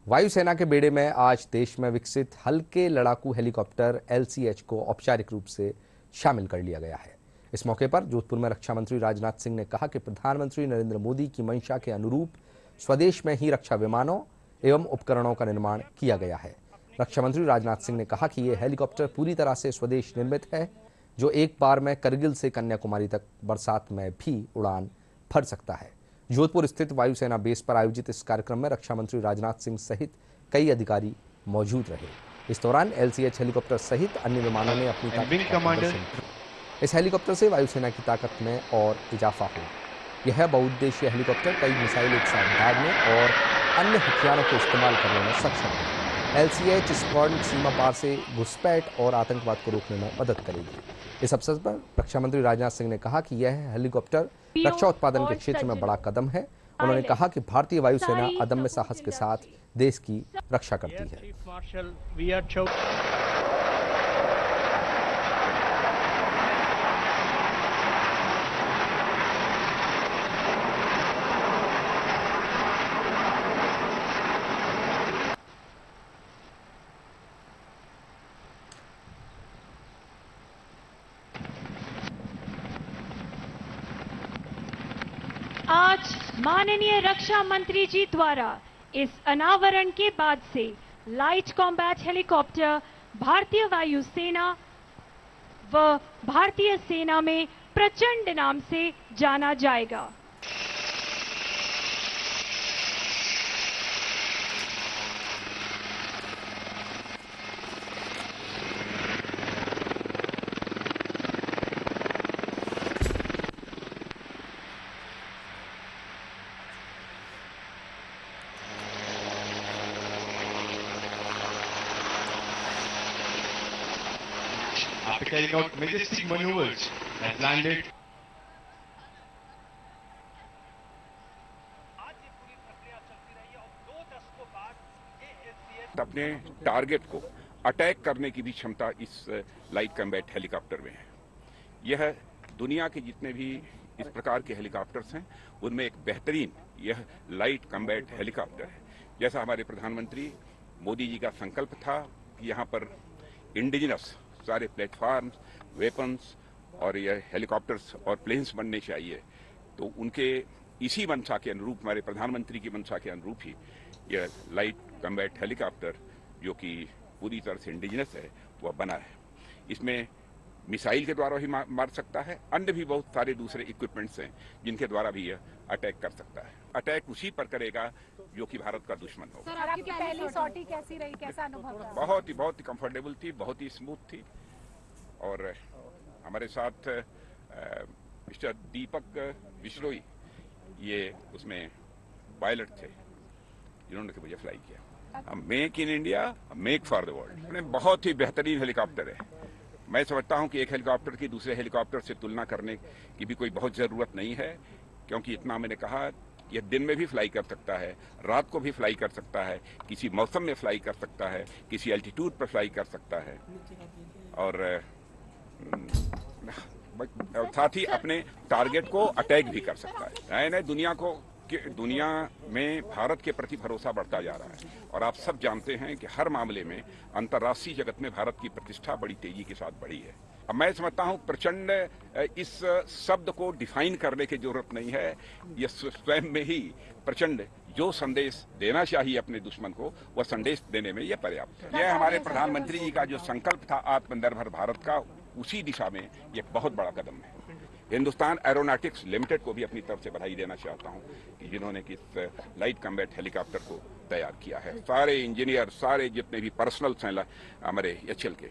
वायुसेना के बेड़े में आज देश में विकसित हल्के लड़ाकू हेलीकॉप्टर LCH को औपचारिक रूप से शामिल कर लिया गया है। इस मौके पर जोधपुर में रक्षा मंत्री राजनाथ सिंह ने कहा कि प्रधानमंत्री नरेंद्र मोदी की मंशा के अनुरूप स्वदेश में ही रक्षा विमानों एवं उपकरणों का निर्माण किया गया है। रक्षा मंत्री राजनाथ सिंह ने कहा कि यह हेलीकॉप्टर पूरी तरह से स्वदेश निर्मित है, जो एक बार में करगिल से कन्याकुमारी तक बरसात में भी उड़ान भर सकता है। जोधपुर स्थित वायुसेना बेस पर आयोजित इस कार्यक्रम में रक्षा मंत्री राजनाथ सिंह सहित कई अधिकारी मौजूद रहे। इस दौरान LCH हेलीकॉप्टर सहित अन्य विमानों ने अपनी ताकत का प्रदर्शन किया। इस हेलीकॉप्टर से वायुसेना की ताकत में और इजाफा हो। यह बहुउद्देशीय हेलीकॉप्टर कई मिसाइल एक साथ दागने और अन्य हथियारों को इस्तेमाल करने में सक्षम है। LCH स्क्वाड्रन सीमा पार से घुसपैठ और आतंकवाद को रोकने में मदद करेगी। इस अवसर पर रक्षा मंत्री राजनाथ सिंह ने कहा कि यह हेलीकॉप्टर रक्षा उत्पादन के क्षेत्र में बड़ा कदम है। उन्होंने कहा कि भारतीय वायुसेना अदम्य साहस के साथ देश की रक्षा करती है। आज माननीय रक्षा मंत्री जी द्वारा इस अनावरण के बाद से लाइट कॉम्बैट हेलीकॉप्टर भारतीय वायुसेना व भारतीय सेना में प्रचंड नाम से जाना जाएगा। After carrying out majestic maneuvers and landed अपने टारगेट को अटैक करने की भी क्षमता इस लाइट कॉम्बैट हेलीकॉप्टर में है। यह दुनिया के जितने भी इस प्रकार के हेलीकॉप्टर्स हैं उनमें एक बेहतरीन यह लाइट कॉम्बैट हेलीकॉप्टर है। जैसा हमारे प्रधानमंत्री मोदी जी का संकल्प था कि यहाँ पर इंडिजिनस सारे प्लेटफॉर्म्स, वेपन्स और यह हेलीकॉप्टर्स और प्लेन्स बनने चाहिए, तो उनके इसी मंशा के अनुरूप, हमारे प्रधानमंत्री की मंशा के अनुरूप ही यह लाइट कॉम्बैट हेलीकॉप्टर जो कि पूरी तरह से इंडिजिनस है वह बना है। इसमें मिसाइल के द्वारा भी मार सकता है, अन्य भी बहुत सारे दूसरे इक्विपमेंट्स हैं जिनके द्वारा भी यह अटैक कर सकता है। अटैक उसी पर करेगा जो कि भारत का दुश्मन होगा। सर, आपकी पहली सॉटी कैसी रही, कैसा अनुभव था? बहुत ही कंफर्टेबल थी, बहुत ही स्मूथ थी। और हमारे साथ मिस्टर दीपक बिश्नोई ये उसमें पायलट थे जिन्होंने कि मुझे फ्लाई किया। हम make in India, make for the world. बहुत ही बेहतरीन हेलीकॉप्टर है। मैं समझता हूं कि एक हेलीकॉप्टर की दूसरे हेलीकॉप्टर से तुलना करने की भी कोई बहुत जरूरत नहीं है, क्योंकि इतना मैंने कहा यह दिन में भी फ्लाई कर सकता है, रात को भी फ्लाई कर सकता है, किसी मौसम में फ्लाई कर सकता है, किसी एल्टीट्यूड पर फ्लाई कर सकता है और साथ ही अपने टारगेट को अटैक भी कर सकता है। नए दुनिया में भारत के प्रति भरोसा बढ़ता जा रहा है और आप सब जानते हैं कि हर मामले में अंतर्राष्ट्रीय जगत में भारत की प्रतिष्ठा बड़ी तेजी के साथ बढ़ी है। अब मैं समझता हूं प्रचंड इस शब्द को डिफाइन करने की जरूरत नहीं है। यह स्वयं में ही प्रचंड जो संदेश देना चाहिए अपने दुश्मन को, वह संदेश देने में यह पर्याप्त है। यह हमारे प्रधानमंत्री जी का जो संकल्प था आत्मनिर्भर भारत का, उसी दिशा में यह बहुत बड़ा कदम है। हिंदुस्तान एरोनॉटिक्स लिमिटेड को भी अपनी तरफ से बधाई देना चाहता हूं कि जिन्होंने कि इस लाइट कॉम्बैट हेलीकॉप्टर को तैयार किया है। सारे इंजीनियर, सारे जितने भी पर्सनल्स हैं हमारे HAL के,